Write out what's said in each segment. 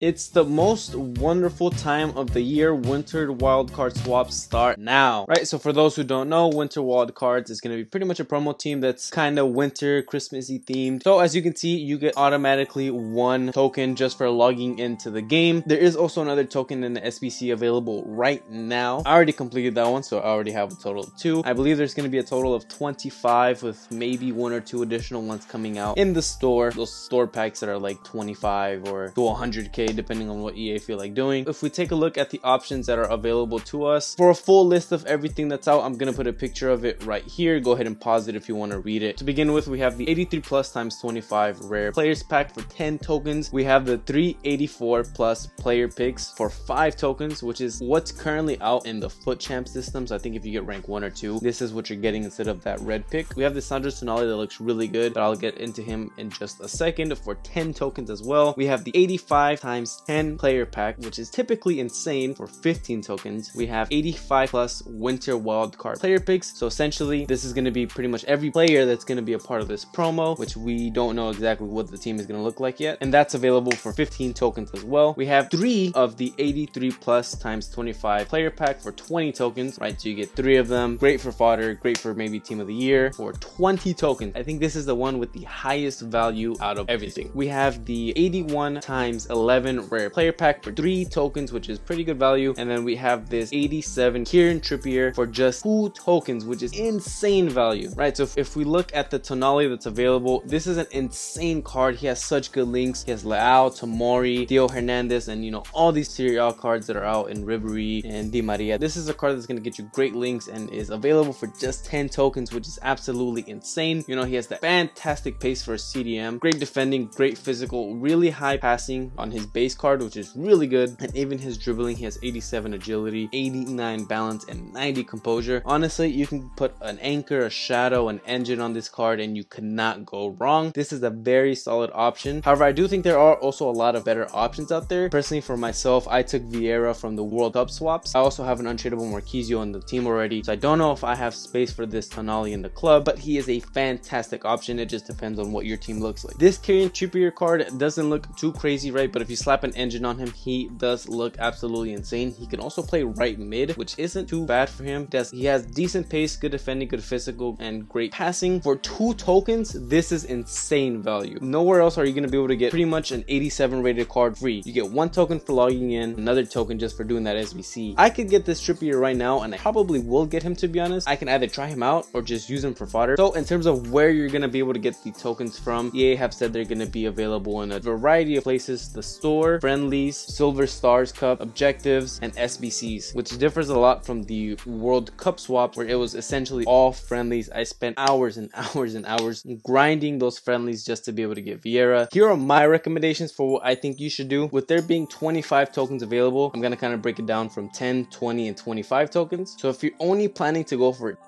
It's the most wonderful time of the year. Winter wildcard swaps start now, right? So for those who don't know, winter wildcards is going to be pretty much a promo team that's kind of winter Christmassy themed. So as you can see, you get automatically one token just for logging into the game. There is also another token in the SBC available right now. I already completed that one, so I already have a total of 2. I believe there's going to be a total of 25 with maybe 1 or 2 additional ones coming out in the store. Those store packs that are like 25 or to 100k depending on what EA feel like doing. If we take a look at the options that are available to us, for a full list of everything that's out, I'm gonna put a picture of it right here. Go ahead and pause it if you want to read it. To begin with, we have the 83 plus times 25 rare players pack for 10 tokens. We have the 384 plus player picks for 5 tokens, which is what's currently out in the foot champ system. So I think if you get rank 1 or 2, this is what you're getting instead of that red pick. We have the Sandro Tonali that looks really good, but I'll get into him in just a second, for 10 tokens as well. We have the 85 times 10 player pack, which is typically insane, for 15 tokens. We have 85 plus winter wildcard player picks. So essentially this is going to be pretty much every player that's going to be a part of this promo, which we don't know exactly what the team is going to look like yet, and that's available for 15 tokens as well. We have 3 of the 83 plus times 25 player pack for 20 tokens, right? So you get 3 of them. Great for fodder, great for maybe team of the year, for 20 tokens. I think this is the one with the highest value out of everything. We have the 81 times 11 rare player pack for 3 tokens, which is pretty good value. And then we have this 87 Kieran Trippier for just 2 tokens, which is insane value, right? So if we look at the Tonali that's available, this is an insane card. He has such good links. He has Leao, Tomori, Theo Hernandez, and you know, all these Serie A cards that are out in Ribery and Di Maria. This is a card that's going to get you great links and is available for just 10 tokens, which is absolutely insane. You know, he has that fantastic pace for a CDM, great defending, great physical, really high passing on his base card, which is really good, and even his dribbling, he has 87 agility, 89 balance, and 90 composure. Honestly, you can put an anchor, a shadow, an engine on this card and you cannot go wrong. This is a very solid option. However, I do think there are also a lot of better options out there. Personally, for myself, I took Vieira from the World Cup swaps. I also have an untradeable Marquisio on the team already, so I don't know if I have space for this Tonali in the club, but he is a fantastic option. It just depends on what your team looks like. This Kieran Trippier card doesn't look too crazy, right? But if you slap an engine on him, he does look absolutely insane. He can also play right mid, which isn't too bad for him. He has decent pace, good defending, good physical, and great passing. For 2 tokens, this is insane value. Nowhere else are you going to be able to get pretty much an 87 rated card free. You get 1 token for logging in, another token just for doing that SBC. I could get this Trippier right now, and I probably will get him, to be honest. I can either try him out or just use him for fodder. So in terms of where you're going to be able to get the tokens from, EA have said they're going to be available in a variety of places: the store, friendlies, Silver Stars Cup, objectives, and SBCs, which differs a lot from the World Cup swap, where it was essentially all friendlies. I spent hours and hours and hours grinding those friendlies just to be able to get Vieira. Here are my recommendations for what I think you should do. With there being 25 tokens available, I'm going to kind of break it down from 10, 20, and 25 tokens. So if you're only planning to go for,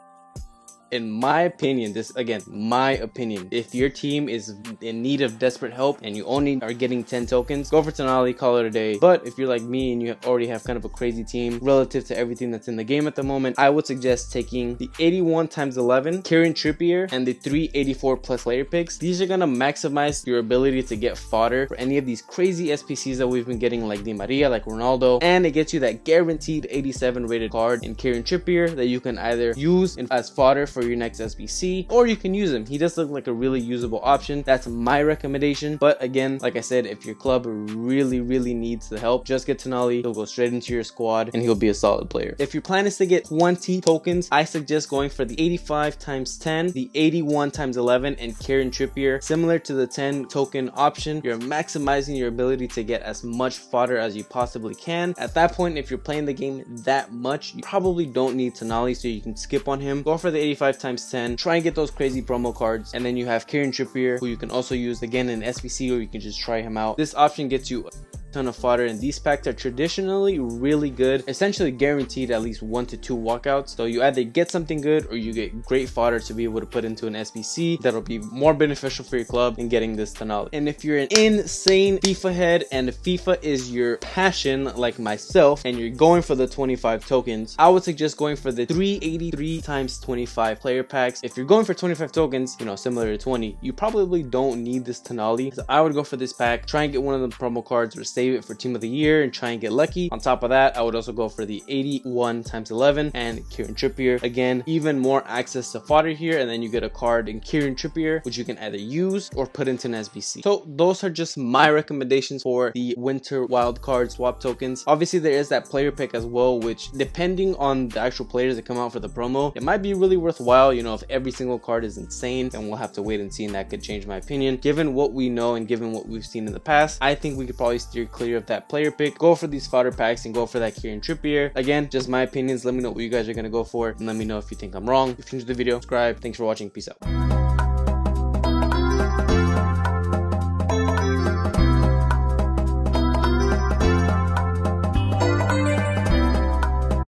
in my opinion, this again, my opinion, if your team is in need of desperate help and you only are getting 10 tokens, go for Tonali, call it a day. But if you're like me and you already have kind of a crazy team relative to everything that's in the game at the moment, I would suggest taking the 81 times 11 Kieran Trippier and the 384 plus player picks. These are going to maximize your ability to get fodder for any of these crazy SPCs that we've been getting, like Di Maria, like Ronaldo, and it gets you that guaranteed 87 rated card in Kieran Trippier that you can either use as fodder for your next SBC, or you can use him. He does look like a really usable option. That's my recommendation. But again, like I said, if your club really needs the help, just get Tonali. He'll go straight into your squad and he'll be a solid player. If your plan is to get 20 tokens, I suggest going for the 85 times 10, the 81 times 11, and Kieran Trippier. Similar to the 10 token option, you're maximizing your ability to get as much fodder as you possibly can. At that point, if you're playing the game that much, you probably don't need Tonali, so you can skip on him. Go for the 85 times 10, try and get those crazy promo cards, and then you have Kieran Trippier, who you can also use again in SBC, or you can just try him out. This option gets you ton of fodder, and these packs are traditionally really good, essentially guaranteed at least 1 to 2 walkouts. So you either get something good or you get great fodder to be able to put into an SBC that'll be more beneficial for your club than getting this Tonali. And if you're an insane FIFA head and FIFA is your passion like myself and you're going for the 25 tokens, I would suggest going for the 383 times 25 player packs. If you're going for 25 tokens, you know, similar to 20, you probably don't need this Tonali. So I would go for this pack, try and get one of the promo cards or save it for team of the year and try and get lucky. On top of that, I would also go for the 81 times 11 and Kieran Trippier. Again, even more access to fodder here, and then you get a card in Kieran Trippier, which you can either use or put into an SBC. So those are just my recommendations for the winter wildcard swap tokens. Obviously, there is that player pick as well, which depending on the actual players that come out for the promo, it might be really worthwhile. You know, if every single card is insane, then we'll have to wait and see, and that could change my opinion. Given what we know and given what we've seen in the past, I think we could probably steer clear of that player pick, go for these fodder packs and go for that Kieran Trippier. Again, just my opinions. Let me know what you guys are going to go for, and let me know if you think I'm wrong. If you enjoyed the video, subscribe. Thanks for watching. Peace out.